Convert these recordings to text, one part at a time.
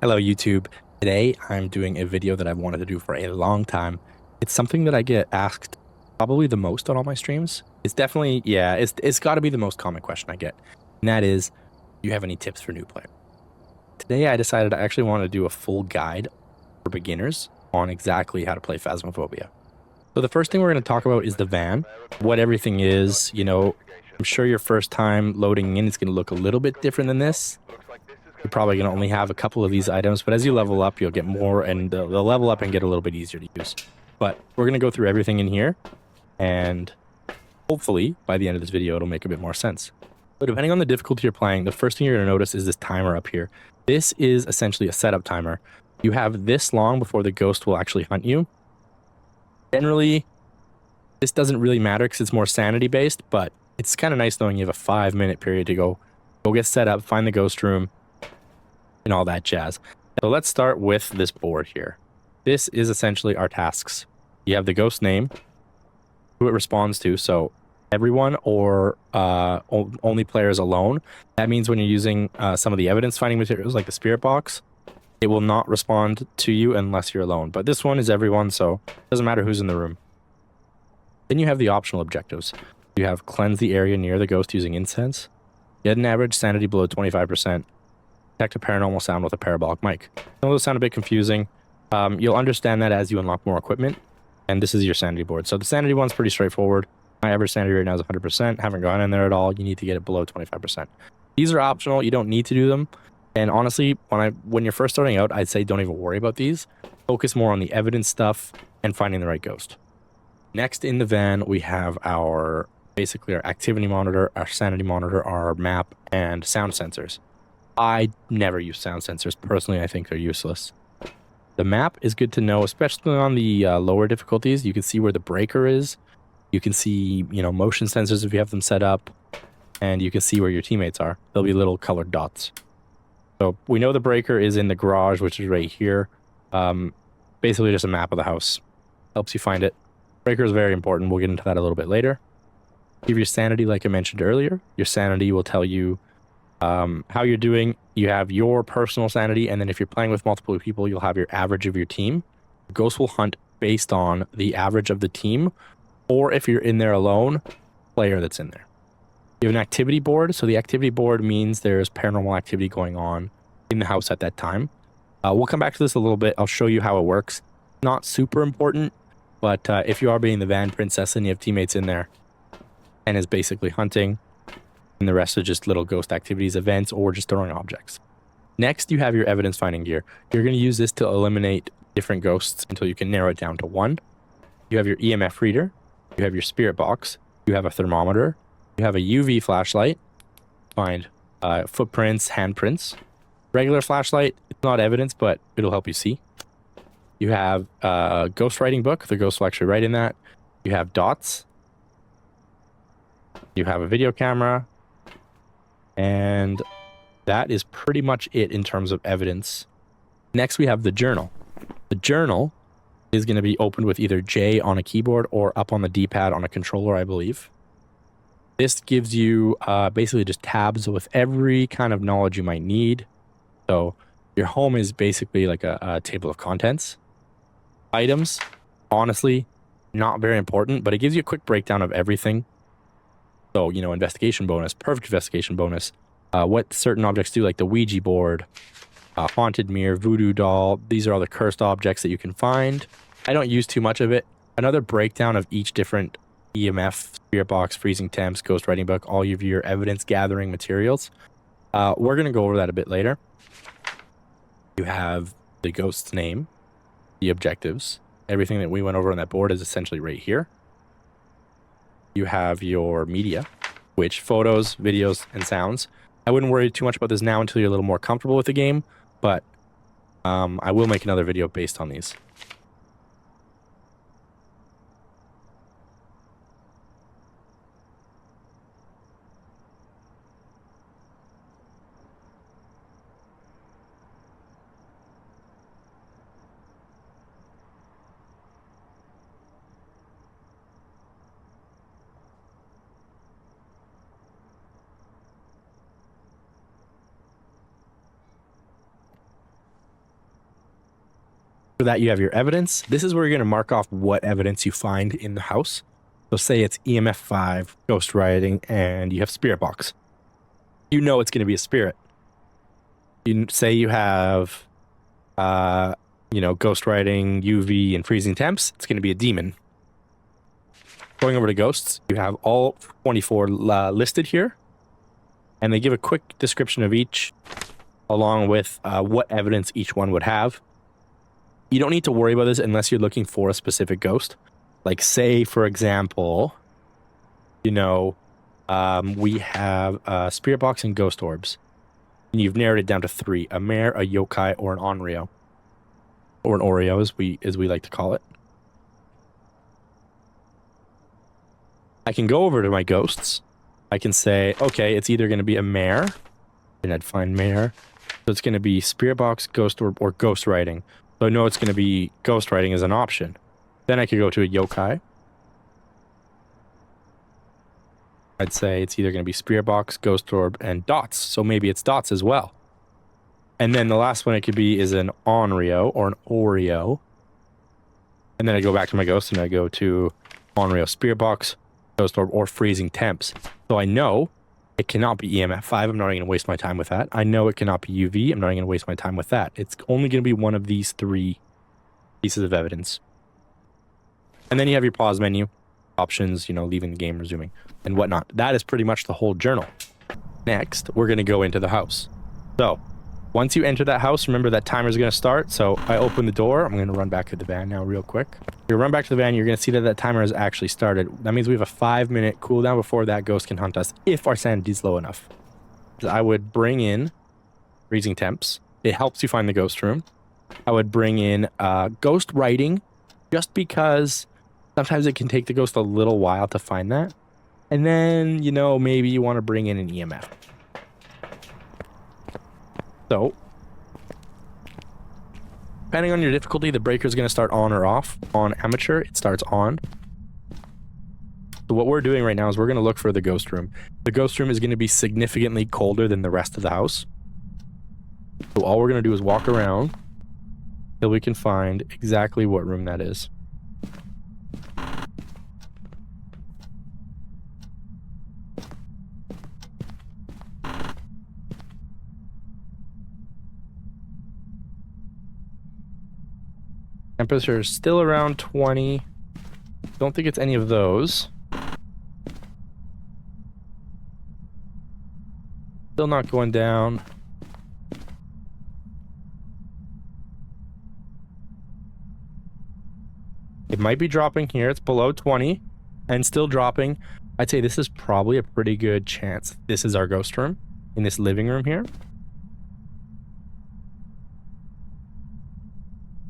Hello, YouTube. Today, I'm doing a video that I've wanted to do for a long time. It's something that I get asked probably the most on all my streams. It's definitely, yeah, it's got to be the most common question I get. And that is, do you have any tips for new players? Today, I decided I actually want to do a full guide for beginners on exactly how to play Phasmophobia. So the first thing we're going to talk about is the van, what everything is. I'm sure your first time loading in is going to look a little bit different than this. You're probably going to only have a couple of these items, but as you level up, you'll get more, and they'll level up and get a little bit easier to use. But we're going to go through everything in here, and hopefully, by the end of this video, it'll make a bit more sense. But depending on the difficulty you're playing, the first thing you're going to notice is this timer up here. This is essentially a setup timer. You have this long before the ghost will actually hunt you. Generally, this doesn't really matter because it's more sanity based, but it's kind of nice knowing you have a 5-minute period to go get set up, find the ghost room, and all that jazz. So let's start with this board here. This is essentially our tasks. You have the ghost name, who it responds to, so everyone or only players alone. That means when you're using some of the evidence finding materials like the spirit box, it will not respond to you unless you're alone. But this one is everyone, so it doesn't matter who's in the room. Then you have the optional objectives. You have cleanse the area near the ghost using incense, get an average sanity below 25%, detect a paranormal sound with a parabolic mic. Some of those sound a bit confusing. You'll understand that as you unlock more equipment, and this is your sanity board. So the sanity one's pretty straightforward. My average sanity right now is 100%. Haven't gone in there at all. You need to get it below 25%. These are optional. You don't need to do them. And honestly, when you're first starting out, I'd say don't even worry about these. Focus more on the evidence stuff and finding the right ghost. Next in the van, we have basically our activity monitor, our sanity monitor, our map, and sound sensors. I never use sound sensors. Personally, I think they're useless. The map is good to know, especially on the lower difficulties. You can see where the breaker is. You can see, motion sensors if you have them set up. And you can see where your teammates are. There'll be little colored dots. So we know the breaker is in the garage, which is right here. Basically just a map of the house. Helps you find it. Breaker is very important. We'll get into that a little bit later. Give your sanity, like I mentioned earlier. Your sanity will tell you how you're doing. You have your personal sanity, and then if you're playing with multiple people, you'll have your average of your team. Ghosts will hunt based on the average of the team, or if you're in there alone, player that's in there. You have an activity board, so the activity board means there's paranormal activity going on in the house at that time. We'll come back to this a little bit. I'll show you how it works. Not super important, but if you are being the van princess and you have teammates in there and is basically hunting, and the rest are just little ghost activities, events, or just throwing objects. Next, you have your evidence finding gear. You're going to use this to eliminate different ghosts until you can narrow it down to one. You have your EMF reader. You have your spirit box. You have a thermometer. You have a UV flashlight. Find footprints, handprints. Regular flashlight, it's not evidence, but it'll help you see. You have a ghost writing book. The ghost will actually write in that. You have dots. You have a video camera. And that is pretty much it in terms of evidence. Next, we have the journal. The journal is going to be opened with either J on a keyboard or up on the D-pad on a controller, I believe. This gives you basically just tabs with every kind of knowledge you might need. So your home is basically like a table of contents. Items, honestly, not very important, but it gives you a quick breakdown of everything. So, investigation bonus, perfect investigation bonus, what certain objects do, like the Ouija board, haunted mirror, voodoo doll. These are all the cursed objects that you can find. I don't use too much of it. Another breakdown of each different EMF, spirit box, freezing temps, ghost writing book, all of your evidence gathering materials. We're going to go over that a bit later. You have the ghost's name, the objectives. Everything that we went over on that board is essentially right here. You have your media, which photos, videos, and sounds. I wouldn't worry too much about this now until you're a little more comfortable with the game, but I will make another video based on these. For that, you have your evidence. This is where you're going to mark off what evidence you find in the house. So say it's EMF 5, ghost writing, and you have spirit box. You know it's going to be a spirit. You say you have, ghost writing, UV, and freezing temps. It's going to be a demon. Going over to ghosts, you have all 24 listed here. And they give a quick description of each, along with what evidence each one would have. You don't need to worry about this unless you're looking for a specific ghost. Like, say, for example, we have a spirit box and ghost orbs. And you've narrowed it down to 3, a mare, a yokai, or an onryo. Or an Oreo, as we like to call it. I can go over to my ghosts. I can say, okay, it's either going to be a mare, and I'd find mare. So it's going to be spirit box, ghost orb, or ghost writing. So I know it's going to be ghost writing as an option. Then I could go to a yokai. I'd say it's either going to be spirit box, ghost orb, and dots. So maybe it's dots as well. And then the last one it could be is an onryo or an Oreo. And then I go back to my ghost and I go to onryo, spirit box, ghost orb, or freezing temps. So I know it cannot be EMF 5. I'm not going to waste my time with that. I know it cannot be UV. I'm not going to waste my time with that. It's only going to be one of these 3 pieces of evidence. And then you have your pause menu, options, leaving the game, resuming, and whatnot. That is pretty much the whole journal. Next, we're going to go into the house. So once you enter that house, remember that timer is going to start. So I open the door. I'm going to run back to the van now real quick. You run back to the van, you're going to see that that timer has actually started. That means we have a 5-minute cooldown before that ghost can hunt us if our sanity is low enough. I would bring in freezing temps. It helps you find the ghost room. I would bring in ghost writing just because sometimes it can take the ghost a little while to find that. And then, maybe you want to bring in an EMF. So, depending on your difficulty, the breaker is going to start on or off. On amateur, it starts on. So what we're doing right now is we're going to look for the ghost room. The ghost room is going to be significantly colder than the rest of the house. So all we're going to do is walk around till we can find exactly what room that is. Temperature is still around 20. Don't think it's any of those. Still not going down. It might be dropping here. It's below 20 and still dropping. I'd say this is probably a pretty good chance. This is our ghost room in this living room here.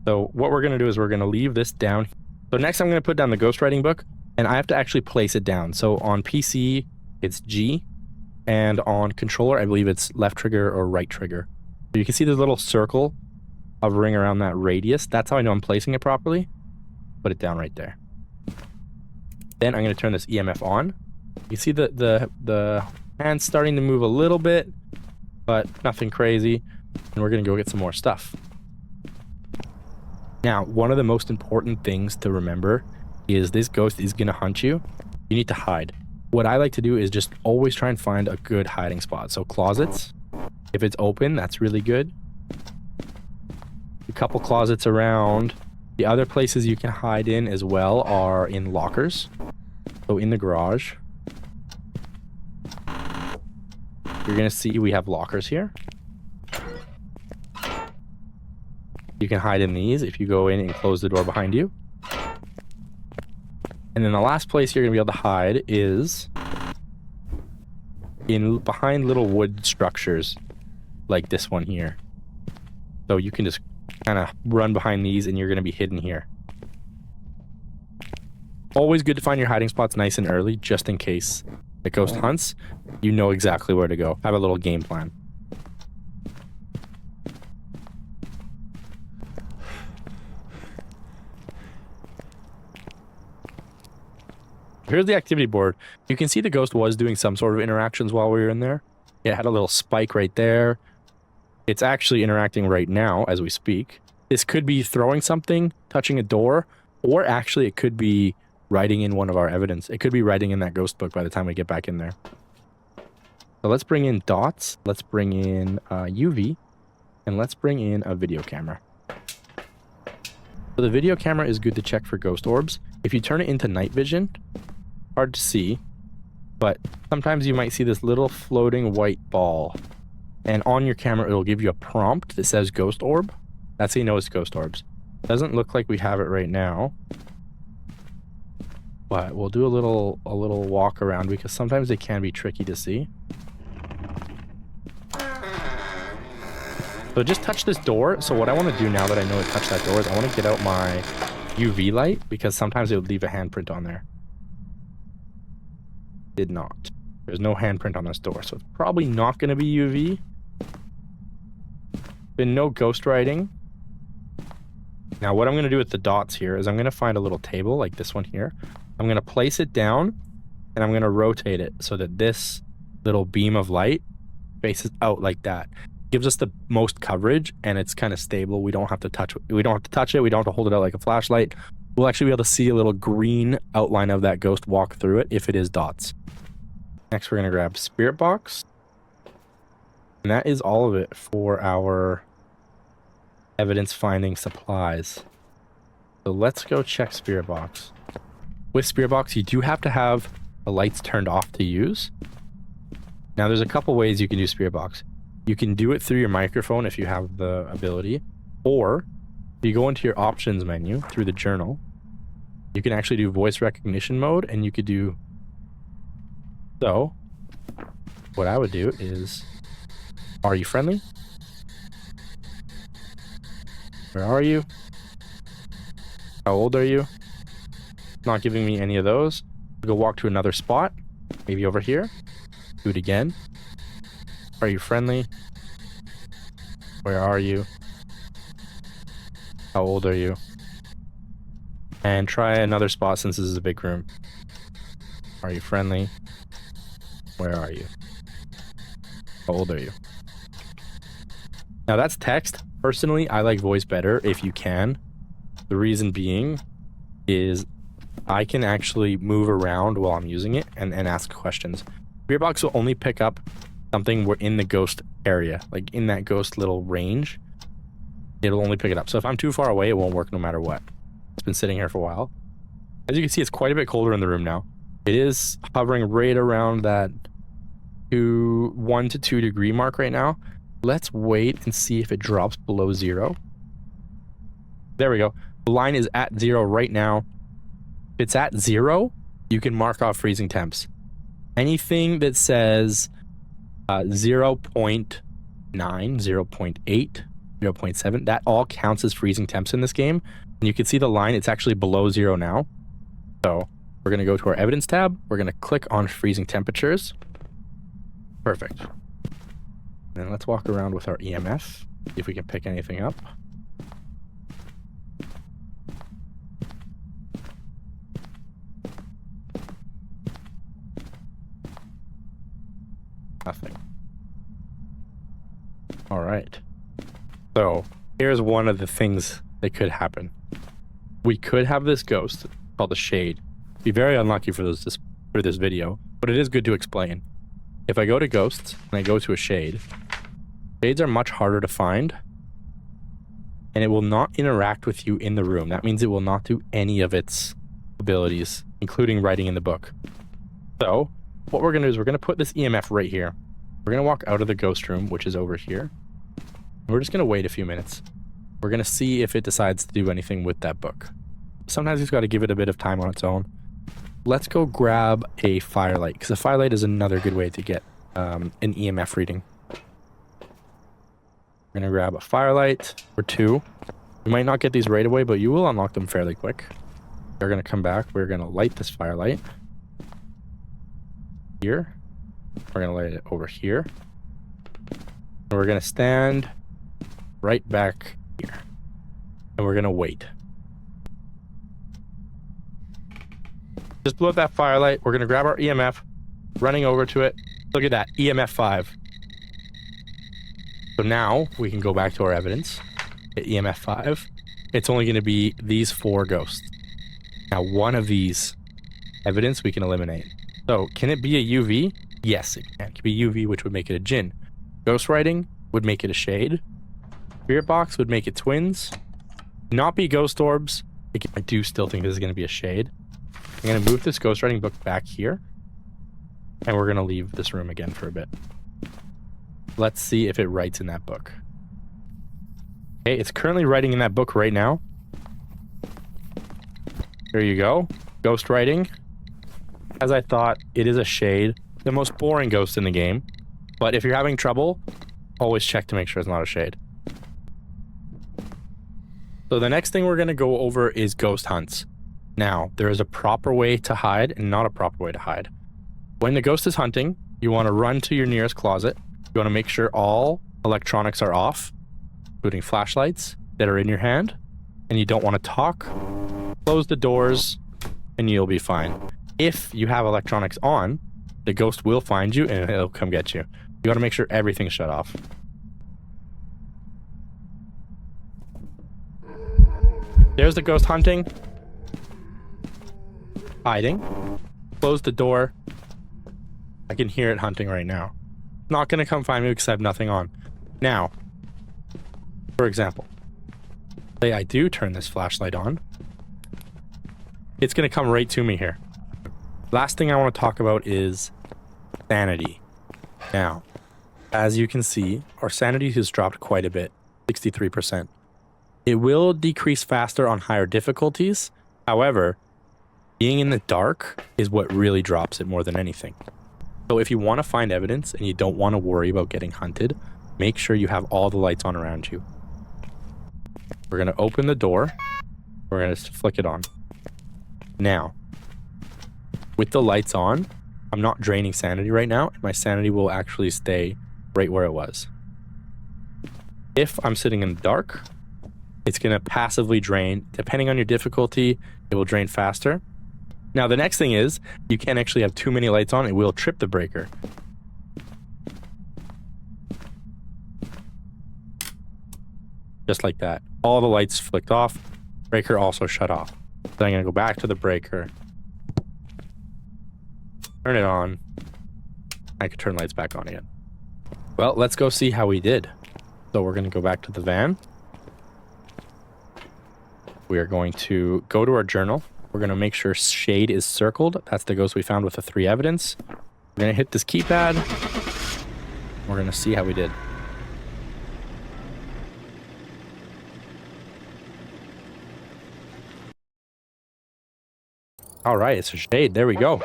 So what we're going to do is we're going to leave this down. So next I'm going to put down the ghostwriting book, and I have to actually place it down. So on PC, it's G, and on controller, I believe it's left trigger or right trigger. So you can see the little circle hovering around that radius. That's how I know I'm placing it properly. Put it down right there. Then I'm going to turn this EMF on. You see the hand's starting to move a little bit, but nothing crazy. And we're going to go get some more stuff. Now, one of the most important things to remember is this ghost is going to hunt you. You need to hide. What I like to do is just always try and find a good hiding spot. So closets, if it's open, that's really good. A couple closets around. The other places you can hide in as well are in lockers. So in the garage, you're going to see we have lockers here. You can hide in these if you go in and close the door behind you. And then the last place you're going to be able to hide is behind little wood structures like this one here. So you can just kind of run behind these and you're going to be hidden here. Always good to find your hiding spots nice and early just in case the ghost hunts. You know exactly where to go. Have a little game plan. Here's the activity board. You can see the ghost was doing some sort of interactions while we were in there. It had a little spike right there. It's actually interacting right now as we speak. This could be throwing something, touching a door, or actually it could be writing in one of our evidence. It could be writing in that ghost book by the time we get back in there. So let's bring in dots. Let's bring in UV. And let's bring in a video camera. So the video camera is good to check for ghost orbs. If you turn it into night vision, hard to see, but sometimes you might see this little floating white ball. And on your camera, it'll give you a prompt that says ghost orb. That's how you know it's ghost orbs. Doesn't look like we have it right now. But we'll do a little walk around because sometimes they can be tricky to see. So just touch this door. So what I want to do now that I know to touch that door is I want to get out my UV light because sometimes it would leave a handprint on there. Did not. There's no handprint on this door, so it's probably not going to be UV. Been no ghost writing. Now what I'm going to do with the dots here is I'm going to find a little table like this one here. I'm going to place it down and I'm going to rotate it so that this little beam of light faces out like that. Gives us the most coverage and it's kind of stable. We don't have to touch it. We don't have to hold it out like a flashlight. We'll actually be able to see a little green outline of that ghost walk through it if it is dots. Next, we're going to grab spirit box. And that is all of it for our evidence finding supplies. So let's go check spirit box. With spirit box, you do have to have the lights turned off to use. Now there's a couple ways you can do spirit box. You can do it through your microphone if you have the ability, or if you go into your options menu through the journal, you can actually do voice recognition mode, and you could do so. What I would do is, are you friendly? Where are you? How old are you? Not giving me any of those. Go walk to another spot, maybe over here. Do it again. Are you friendly? Where are you? How old are you? And try another spot since this is a big room. Are you friendly? Where are you? How old are you? Now that's text. Personally, I like voice better if you can. The reason being is I can actually move around while I'm using it and ask questions. Spirit box will only pick up something we're in the ghost area, like in that ghost little range. It'll only pick it up. So if I'm too far away, it won't work no matter what. It's been sitting here for a while. As you can see, it's quite a bit colder in the room now. It is hovering right around that 1 to 2 degree mark right now. Let's wait and see if it drops below 0. There we go. The line is at 0 right now. If it's at 0, you can mark off freezing temps. Anything that says 0.9, 0.8, 0.7, that all counts as freezing temps in this game. And you can see the line, it's actually below 0 now. So we're going to go to our evidence tab. We're going to click on freezing temperatures. Perfect. And then let's walk around with our EMF, see if we can pick anything up. Nothing. All right. So here's one of the things that could happen. We could have this ghost called the Shade. Be very unlucky for this video, but it is good to explain. If I go to ghosts and I go to a shade, shades are much harder to find, and it will not interact with you in the room. That means it will not do any of its abilities, including writing in the book. So what we're going to do is we're going to put this EMF right here. We're going to walk out of the ghost room, which is over here. And we're just going to wait a few minutes. We're going to see if it decides to do anything with that book. Sometimes you've got to give it a bit of time on its own. Let's go grab a firelight, because a firelight is another good way to get an EMF reading. We're going to grab a firelight or 2. You might not get these right away, but you will unlock them fairly quick. We're going to come back. We're going to light this firelight. Here. We're going to light it over here. And we're going to stand right back here. And we're going to wait. Just blow up that firelight. We're going to grab our EMF, running over to it. Look at that, EMF 5. So now we can go back to our evidence. hit EMF 5, it's only going to be these 4 ghosts. Now, one of these evidence we can eliminate. So, can it be a UV? Yes, it can. It could be UV, which would make it a Jinn. Ghostwriting would make it a Shade. Spirit Box would make it Twins. Not be Ghost Orbs. I do still think this is going to be a Shade. I'm going to move this ghostwriting book back here. And we're going to leave this room again for a bit. Let's see if it writes in that book. Okay, it's currently writing in that book right now. There you go. Ghostwriting. As I thought, it is a Shade. The most boring ghost in the game. But if you're having trouble, always check to make sure it's not a Shade. So the next thing we're going to go over is ghost hunts. Now, there is a proper way to hide and not a proper way to hide. When the ghost is hunting, you want to run to your nearest closet. You want to make sure all electronics are off, including flashlights that are in your hand, and you don't want to talk. Close the doors, and you'll be fine. If you have electronics on, the ghost will find you, and it'll come get you. You got to make sure everything's shut off. There's the ghost hunting. Hiding. Close the door. I can hear it hunting right now. Not going to come find me because I have nothing on. Now, for example, say I do turn this flashlight on. It's going to come right to me here. Last thing I want to talk about is sanity. Now, as you can see, our sanity has dropped quite a bit, 63%. It will decrease faster on higher difficulties. However, being in the dark is what really drops it more than anything. So if you want to find evidence and you don't want to worry about getting hunted, make sure you have all the lights on around you. We're going to open the door. We're going to flick it on. Now, with the lights on, I'm not draining sanity right now, and my sanity will actually stay right where it was. If I'm sitting in the dark, it's going to passively drain. Depending on your difficulty, it will drain faster. Now, the next thing is, you can't actually have too many lights on. It will trip the breaker. Just like that. All the lights flicked off. Breaker also shut off. Then I'm going to go back to the breaker. Turn it on. I could turn lights back on again. Well, let's go see how we did. So we're going to go back to the van. We are going to go to our journal. We're going to make sure Shade is circled. That's the ghost we found with the 3 evidence. We're going to hit this keypad. We're going to see how we did. All right, it's a Shade. There we go.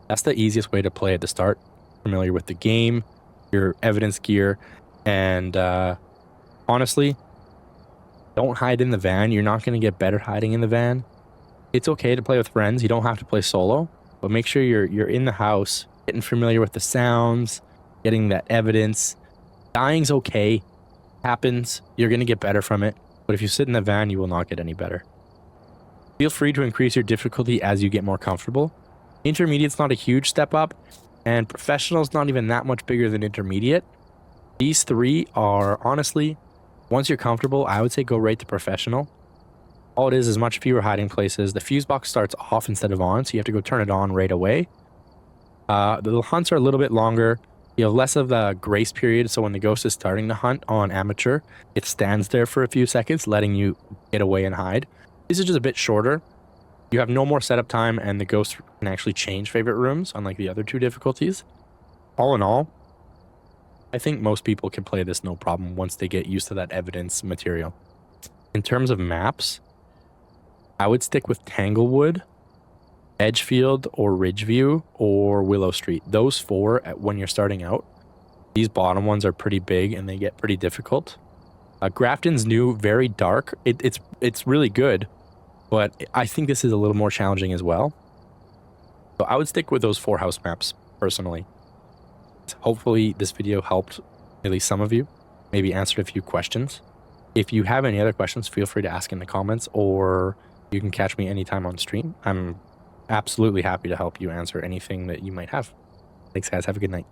That's the easiest way to play at the start. Familiar with the game, your evidence gear, and honestly, don't hide in the van. You're not going to get better hiding in the van. It's okay to play with friends. You don't have to play solo, but make sure you're in the house, getting familiar with the sounds, getting that evidence. Dying's okay. Happens. You're going to get better from it. But if you sit in the van, you will not get any better. Feel free to increase your difficulty as you get more comfortable. Intermediate's not a huge step up, and professional's not even that much bigger than intermediate. These 3 are, honestly, once you're comfortable, I would say go right to professional. All it is much fewer hiding places. The fuse box starts off instead of on, so you have to go turn it on right away. The hunts are a little bit longer. You have less of a grace period, so when the ghost is starting to hunt on amateur, it stands there for a few seconds, letting you get away and hide. This is just a bit shorter. You have no more setup time, and the ghost can actually change favorite rooms, unlike the other 2 difficulties. All in all, I think most people can play this no problem once they get used to that evidence material. In terms of maps, I would stick with Tanglewood, Edgefield, or Ridgeview, or Willow Street. Those 4 when you're starting out. These bottom ones are pretty big and they get pretty difficult. Grafton's new, very dark. It's really good, but I think this is a little more challenging as well. So I would stick with those 4 house maps, personally. Hopefully this video helped at least some of you, maybe answered a few questions. If you have any other questions, feel free to ask in the comments, or you can catch me anytime on stream. I'm absolutely happy to help you answer anything that you might have. Thanks, guys. Have a good night.